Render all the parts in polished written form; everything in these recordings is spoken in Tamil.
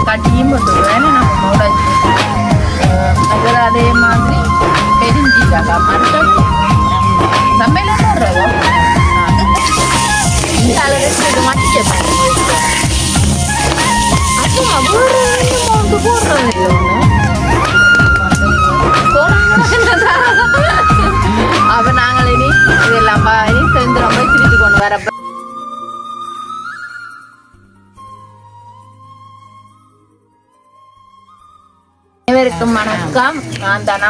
கட்டியும் போட்டுருவேன் நம்ம உடைச்சி அதில் அதே மாதிரி பெருஞ்சீரகம் அடுத்தது சமையல போடுறதோ இந்த அளவுக்கு மட்டிக்க அப்புறம் போடுறது இல்லை அப்ப நாங்கள் இனி இதெல்லாம் இனி சேர்ந்து ரொம்ப திரித்து கொண்டு வரப்ப அனைவருக்கும் வணக்கம். நான் தான்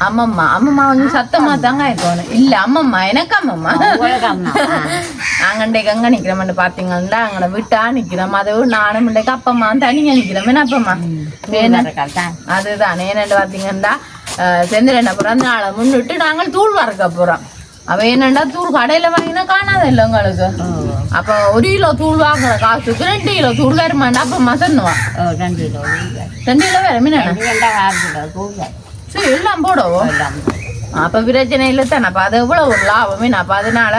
அம்மம்மா கொஞ்சம் சத்தமா தாங்க இருக்கணும். இல்ல அம்மம்மா எனக்கு அம்மம்மா நாங்க இன்றைக்கு எங்க நிக்கிறோம்னு பாத்தீங்கன்னா அங்கே விட்டா நிக்கிறோம். அதுவும் நானும் இன்றைக்கு அப்பம்மா தனியா நிக்கிறோம். என்ன அப்பம்மா அதுதான் ஏன்னு பாத்தீங்கன்னா செந்திரண்ண பிறந்த நாளை முன்னிட்டு நாங்கள் தூள் வறக்க போறோம். அவ என்னண்டா தூள் கடையில வாங்கினா காணாத இல்லை உங்களுக்கு. அப்ப 1 கிலோ தூள் வாங்குற காசுக்கு 2 கிலோ தூள் வருமாண்டா அப்பம்மா சொன்னுவான். 2 கிலோ வருமே சரி எல்லாம் போடுவோம். அப்ப பிரச்சனை இல்லை தானே. அப்ப அது எவ்வளவு ஒரு லாபமே. அப்ப அதனால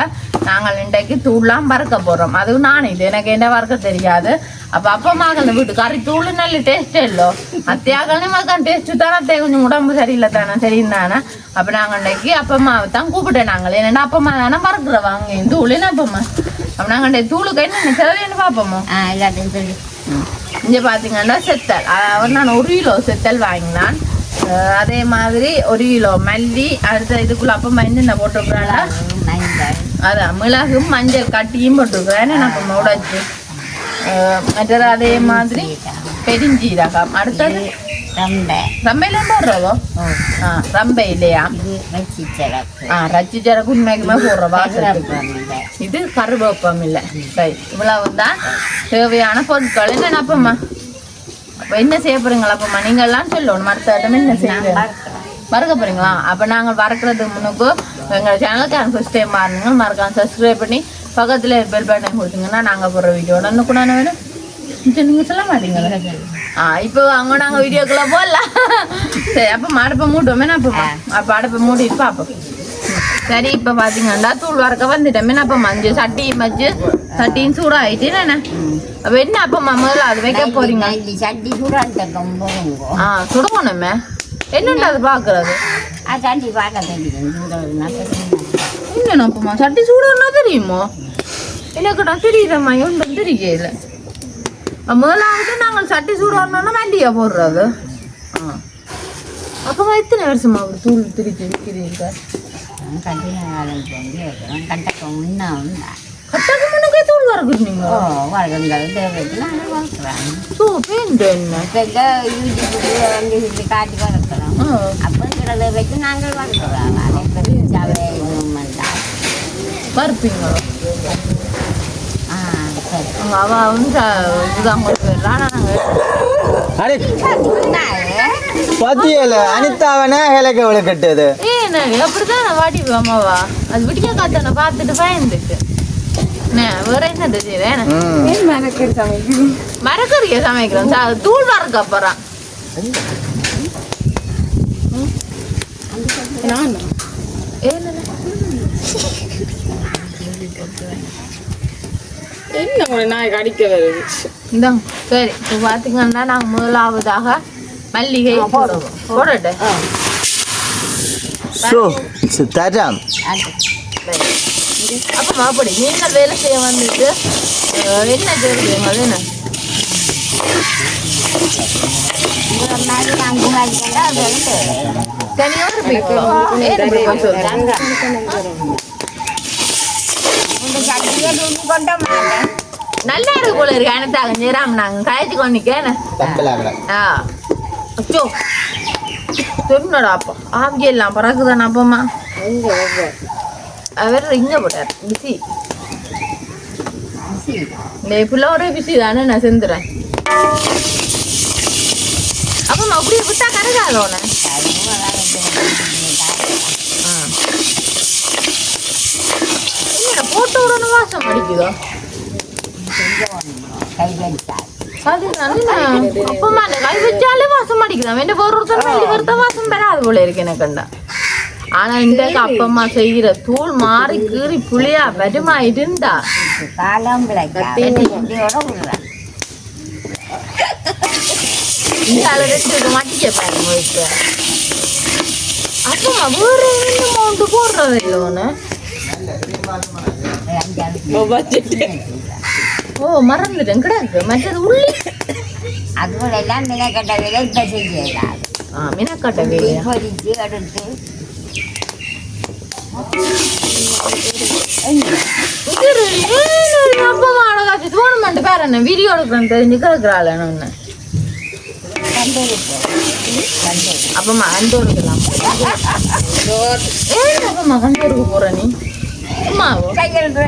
நாங்கள் இன்றைக்கு தூள்லாம் வறுக்க போறோம். அதுவும் நான் இது எனக்கு என்ன வறுக்க தெரியாது. அப்ப அப்பம்மாக்கள் வீட்டு கறி தூள் நல்ல டேஸ்டே இல்லை. அத்தியாக்கள் மக்கள் டேஸ்ட் தானே அத்தைய கொஞ்சம் உடம்பு சரியில்லை தானே சரிந்தானே. அப்ப நாங்க இன்றைக்கு அப்பம்மாவை தான் கூப்பிட்டேன். நாங்கள் என்னென்னா அப்பம்மா தானே மறக்குற வாங்க தூளுன்னு அப்பம்மா. அப்ப நாங்க இன்றைக்கு தூளுக்கு என்ன தேவைன்னு பார்ப்போமோ. இங்க பாத்தீங்கன்னா செத்தல் நான் 1 கிலோ செத்தல் வாங்கினான். அதே மாதிரி 1 கிலோ மல்லி அடுத்த இதுக்குள்ள அப்பம்மா என்னென்ன போட்டுருக்குறாங்க அதான் மிளகும் மஞ்சள் கட்டியும் போட்டுருக்குறேன் நம்ம உடைச்சு. மற்றது அதே மாதிரி பெருஞ்சீரகம் அடுத்தது ரம்பையில போடுறதோ ரம்பை இல்லையா ரச்சிச்சரக்கு உண்மைக்குமே போடுற வாசத்துக்கு. இது கருவேப்பம் இல்லை. சரி இவ்வளவு தான் தேவையான பொருட்கள். என்ன அப்பம்மா அப்ப என்ன செய்ய போறீங்களா அப்பம்மா நீங்க எல்லாம் சொல்லணும். மறுத்த என்ன செய்ய வறுக்க போறீங்களா? அப்ப நாங்கள் வறுக்கிறதுக்கு முன்னுக்கு எங்கள் சேனலுக்கு ஃபர்ஸ்ட் டைம் மாறுங்க மறக்காம சப்ஸ்கிரைப் பண்ணி பக்கத்துல பெல் பட்டன் கொடுத்தீங்கன்னா நாங்க போடுற வீடியோ கூட வேணும். நீங்க சொல்ல மாட்டீங்களா? இப்போ அங்க நாங்க வீடியோக்குள்ள போடலாம். சரி அப்ப அடுப்பை மூட்டுவோமே அப்பமா. அப்ப அடுப்பை மூடிட்டு பாப்போம். சரி இப்ப பாத்தீங்கன்னா தூள் வறுக்க வந்துட்டோமே அப்ப மஞ்சள் சட்டியும் வச்சு சட்டியும் சூடாயிட்டு என்ன அப்ப என்ன அப்பமா முதல்ல அது வைக்க போறீங்க? சுடணுமே என்னண்டா அது பாக்குறது இல்ல அப்பமா சட்டி சூடன்னா தெரியுமோ இல்லக்கடா தெரியுதம்மா ஒன்றும் தெரியல. முதலாவது நாங்கள் சட்டி சூடணும்னா மல்லியா போடுறது. அப்பமா எத்தனை வருஷமா அப்படி தூள் திரிச்சு விற்கிறீங்க? கட்டக்கு முன்னக்கே தூள் வறுக்குறீங்க? காட்டி வளர்க்குறோம். அப்போ வச்சு நாங்கள் வறுப்பீங்களா? அவ வந்து இதுதான் அனிதாவனா ஹேலக்க விளக்கட்டது அப்படிதான் வாடி அம்மாவா அது விடிய காத்தான பார்த்துட்டு பயந்துட்டு வேற என்னது செய்யறேன் மரக்கறிய சமைக்கிறோம். தூள் வறுக்க போறான். என்ன நாய் கடிக்க வருது இந்தாங்க. சரி இப்போ பார்த்தீங்கன்னா நாங்கள் முதலாவதாக மல்லிகை போடுவோம். போடட்டு அப்போ அப்படி நீங்கள் வேலை செய்ய வந்துட்டு என்ன செய்வீங்க? அது என்ன நல்லா இருக்கு போல இருக்கு. அனத்தாக நேராம நாங்க கழிச்சு கொண்டிக்கேன். சொன்னடா அப்பா ஆவிய எல்லாம் பறக்குதானே அப்பம்மா. அவர் இங்க போட்டார் பிசி இந்த புள்ள ஒரே பிசி தானே நான் செந்துறேன். அப்பம்மா அப்படியே விட்டா கரைக்காதோன்னு போட்டு விடணும் வாசம் அடிக்குதோ. அப்பமா கை வச்சாலே வாசம் அடிக்குதான். வேண்ட ஒருத்தர் வாசம் பெறாது போல இருக்கு எனக்குண்டா. ஆனா இந்த அப்பம்மா செய்கிற தூள் மாறி கீறி புளியா வருமாயிட்டு இருந்தா இதால ரெண்டு மாட்டிக்க பாருங்க இப்போ அப்பமா வேற என்ன அமௌண்ட் போடுறது இல்லை ஒன்று ஓ மறந்துட்டேன் கிடக்கு மற்றது உள்ளி அதுபோல எல்லாம் மினக்கட்ட வேலை இப்போ செய்யலாம் மினக்கட்ட வேலையா பொறிச்சு எடுத்து அப்பமா அழகாச்சு தோணுமெண்ட் பேர் என்ன வீடியோ எடுக்கிறேன்னு தெரிஞ்சு கிடக்குறாள் ஒன்று அப்பமா கண்டோருக்கலாம் அப்பமா கண்டோருக்கு போற நீ அம்மாவோ கையெழுத்து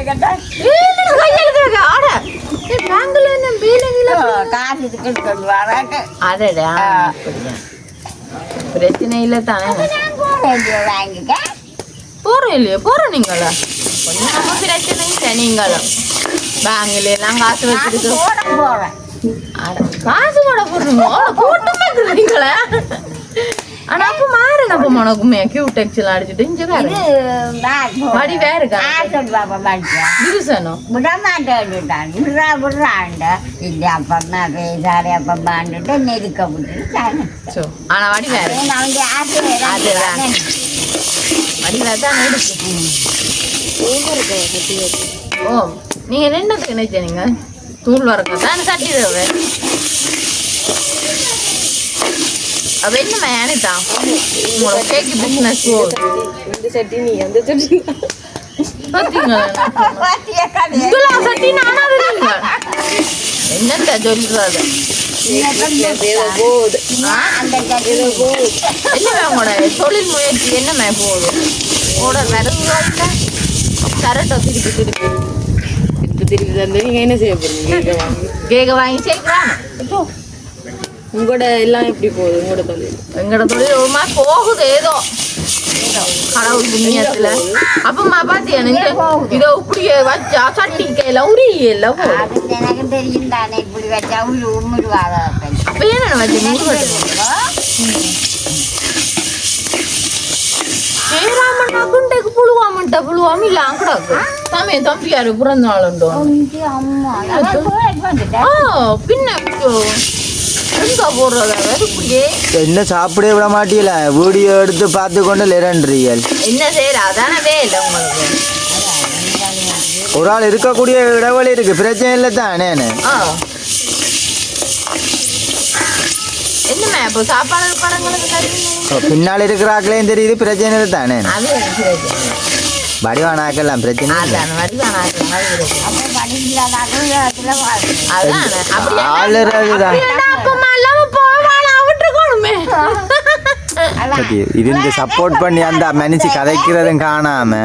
காசு இதுக்கு கொண்டு வராட்டு அதடா பிரச்சனை இல்லை தானே வாங்கிக்க போறோம் இல்லையா போறோம் நீங்களா கொஞ்சம் நம்ம பிரச்சனை இல்லை நீங்களும் பேங்க்ல எல்லாம் காசு வச்சிருக்கு போறேன் காசு போட போடுறீங்க கூட்டமா இருக்கிறீங்களா ஆனா அப்ப மாறேன் அப்ப உனக்குமே கியூட் டெக்ஸ்லாம் அடிச்சுட்டு இங்க வேற வடி வேற விருசனம் விடமாட்டேன்னுட்டான் விடுறான்டா இல்ல அப்பம்மா பேசாரு அப்பம்மான்ட்டு நெருக்க விட்டுட்டாங்க ஆனா வடி வேற அதுதான் வடி வேற தான் ஓ நீங்க என்னத்துக்கு நினைச்சீங்க தூள் வரக்க தான் கட்டிடுவே அவ என்ன மேனிட்டான் உங்களோட கேக்கு பிசினஸ் இந்த சட்டி நீ அந்த சட்டி என்னத்த சொல்றது என்ன உங்களோட தொழில் முயற்சி என்ன போகுது உங்களோட வரவு கரெக்டா திருப்பி திருப்பி தந்து நீங்க என்ன செய்ய போறீங்க கேக்க வாங்கி சேர்க்கிறான் உங்களோட எல்லாம் எப்படி போகுது உங்களோட தொழில் எங்களோட தொழில் ஒரு மாதிரி போகுது ஏதோ கடவுள் புண்ணியத்துல அப்பமா பாத்தியா இதோ இப்படியே வச்சா சட்டி கையில உரியல எனக்கு தெரியும் தானே இப்படி வச்சா உருவாத அப்ப என்ன வச்சு ஏராமண்ணா குண்டைக்கு புழுவாமன்ட்டா புழுவாம இல்ல அங்கடாக்கு சமயம் தம்பியாரு பிறந்த நாளுண்டோ பின்ன எங்க போடுறத இப்படியே என்ன சாப்பிடவே விட மாட்டீங்களா வீடியோ எடுத்து பார்த்து கொண்டு லிரண்ட்ரியல் என்ன செய்யற அதானே வேலை உங்களுக்கு ஒரு ஆள் இருக்கக்கூடிய இடைவெளி இருக்கு பிரச்சனை இல்லை தானே என்னமே இப்போ சாப்பாடு படங்களுக்கு தெரியும் பின்னால் இருக்கிற ஆக்களையும் தெரியுது பிரச்சனை இல்லை தானே அது வடிவானாக்கலாம் பிரச்சனை அதான் வடிவானாக்கலாம் இருந்து சப்போர்ட் பண்ணி அந்த மனுஷி கதைக்கிறதும் காணாம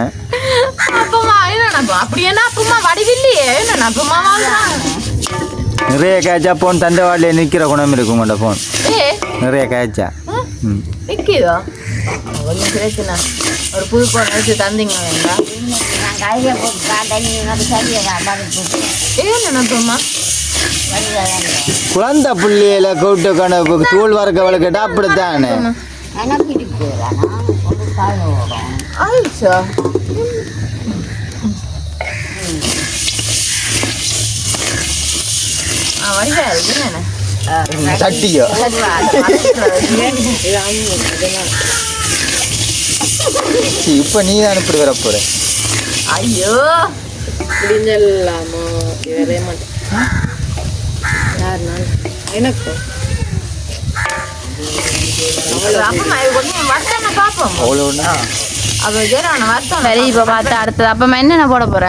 நிறைய கேட்சா போன் தண்டவாடில நிக்கிற குணம் இருக்கு உங்களோட போன் நிறைய கேட்சா நிக்கிதோ கொஞ்சம் பிரச்சனை ஒரு புது போன் எடுத்து தந்தீங்க வேண்டாம் ஏன் நினைப்போம்மா குழந்தை புள்ளியில கூட்டு கணக்கு தூள் வறுக்க வளர்க்கட்டா அப்படித்தானே ஆயிடுச்சா சட்டியோ இப்ப நீ தான் இப்படி வர போற ஐயோ முடிஞ்சல்லாமோ வரவே மாட்டேன் எனக்கு சரி இப்ப பார்த்தா அடுத்தது அப்பமா என்னென்ன போட போற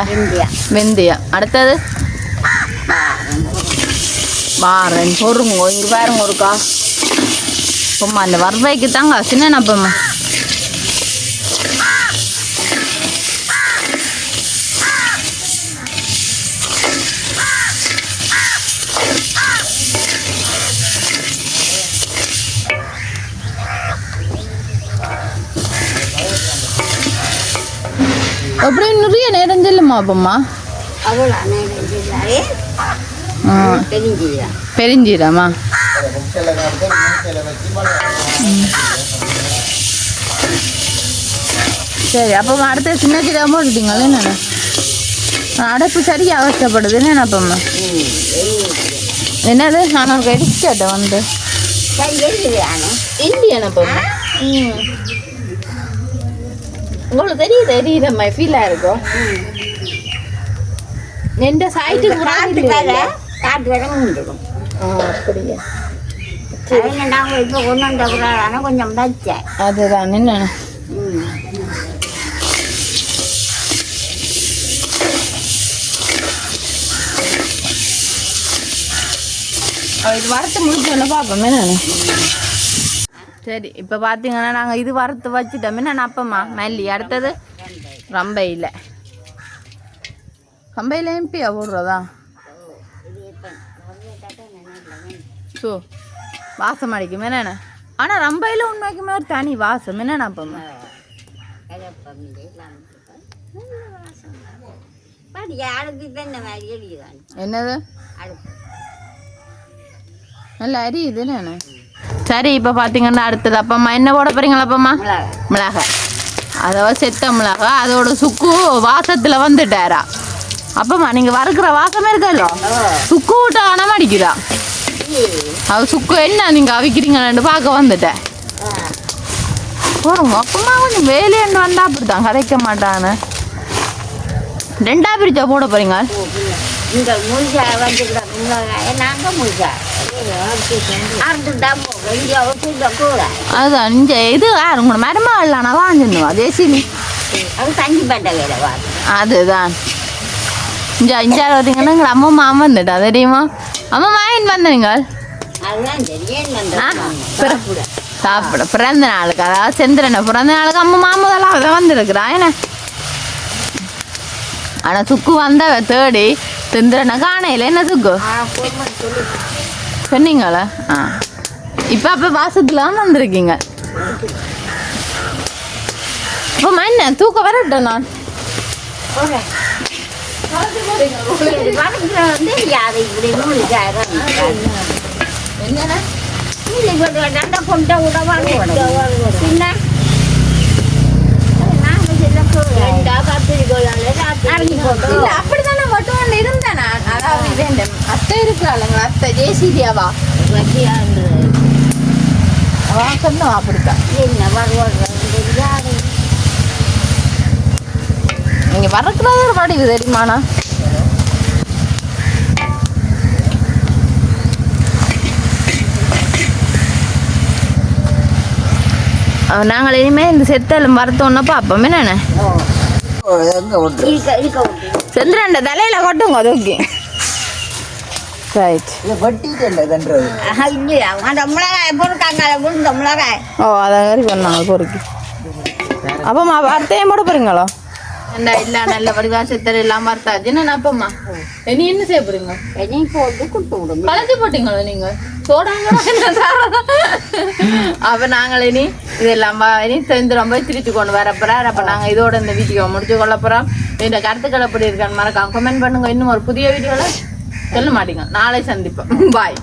வெந்தயம் அடுத்தது பாரன் பொறுங்க இங்க பாருங்க ஒருக்கா அப்பமா அந்த வறுவைக்கு தாங்க சின்ன அப்பமா அப்படி நிறைய நேரம் செல்லுமா அப்பம்மா பெருஞ்சீரமா சரி அப்பம்மா அடுத்த சின்ன சீரகம் போட்டுட்டீங்களே என்னென்ன அடைப்பு சரியாக அவஸ்தப்படுது என்ன அப்பம்மா என்னது நான் ஒரு கடிச்சாட்டேன் வந்து இந்தியன் அப்பமா உங்களுக்கு தெரியுதம்மா ஃபீலாக இருக்கும் எந்த சைட்டுக்கு காட்டு வேலை முடிஞ்சிடும். அப்படியா நாங்கள் இப்போ கொண்டு வந்த கொஞ்சம் வச்சேன். அதுதான் என்ன இது வறுத்து முடிச்சோன்னு பார்ப்போமே நான். சரி இப்போ பார்த்தீங்கன்னா நாங்கள் இது வறுத்து வச்சுட்டோமே நான் அப்பம்மா மல்லி அடுத்தது ரம்பையில் ரம்பையில் எம்பியா போடுறதா ஸோ வாசம் அடிக்குமே என்ன. ஆனால் ரம்பையில் உண்மைக்குமே ஒரு தனி வாசம் என்னென்ன அப்பம்மா என்னது நல்ல அரி இது என்ன. சரி இப்போ பார்த்தீங்கன்னா அடுத்தது அப்பம்மா என்ன போட போறீங்களா அப்பம்மா மிளகாய் அதாவது செத்த மிளகாய் அதோட சுக்கு வாசத்தில் வந்துட்டாரா அப்பம்மா நீங்கள் வறுக்கிற வாசமே இருக்கല്ലോ சுக்கு விட்டு ஆனால் அடிக்குதா அது சுக்கு என்ன நீங்கள் அவிக்கிறீங்கன்னு பார்க்க வந்துட்டேன் போடுங்க அப்பமா கொஞ்சம் வேலையண்டு வந்தால் அப்படித்தான் கதைக்க மாட்டான்னு ரெண்டா பிரிச்சா போட போறீங்க அதுதான் இங்க இது உங்களோட மரமா இல்லைனா வாங்கிடுவா ஜெயசிலி அதுதான் இஞ்சா இஞ்சா பார்த்தீங்கன்னா எங்கள் அம்மா மாமா வந்துட்டா தெரியுமா அம்மா மாயன் வந்தீங்க சாப்பிட பிறந்த நாளுக்கு அதாவது செந்திரனை பிறந்த நாளுக்கு அம்மா மாமதெல்லாம் அதை வந்துருக்குறா என்ன. ஆனால் சுக்கு வந்த தேடி செந்திரனை காணையில் என்ன சுக்கு சொன்னீங்களா ஆ இப்போ அப்போ வாசத்துலாம் வந்திருக்கீங்க இப்போ என்ன தூக்கம் வரட்டும் நான் என்னன்னா அப்படித்தானே மட்டும் இருந்தேன் நான். அதாவது அத்தை இருக்கிறாளுங்களா அத்தை ஜெயசீரியாவா சொன்னோம் அப்படித்தான் நீங்க வரக்குறது ஒரு படிவு தெரியுமாண்ணா. நாங்கள் இனிமேல் இந்த செத்தலும் வரத்தோன்னா பார்ப்போம் என்னென்ன சந்திரன் தலையில கொட்டுங்க தூக்கி ரைட் ஓ அதை மாதிரி பண்ணாங்க பொறுக்கி அப்பம்மா வார்த்தையும் போட போறீங்களோ என்ன இல்லை நல்ல வடிவா செத்தல் எல்லாம் வறுத்தாச்சு என்ன அப்பம்மா இனி என்ன செய்ய போறீங்க கலந்து போட்டீங்களோ நீங்க சோடாங்க அப்ப நாங்கள் இனி இதெல்லாம் இனி சேர்ந்து ரொம்ப திருச்சி கொண்டு வரப்போறார். அப்ப நாங்க இதோட இந்த வீடியோ முடிச்சு கொள்ள போறோம். இந்த கருத்துக்கள் எப்படி இருக்கான்னு மறக்காம கமெண்ட் பண்ணுங்க. இன்னும் ஒரு புதிய வீடியோல சொல்ல மாட்டீங்க. நாளை சந்திப்போம். பாய்.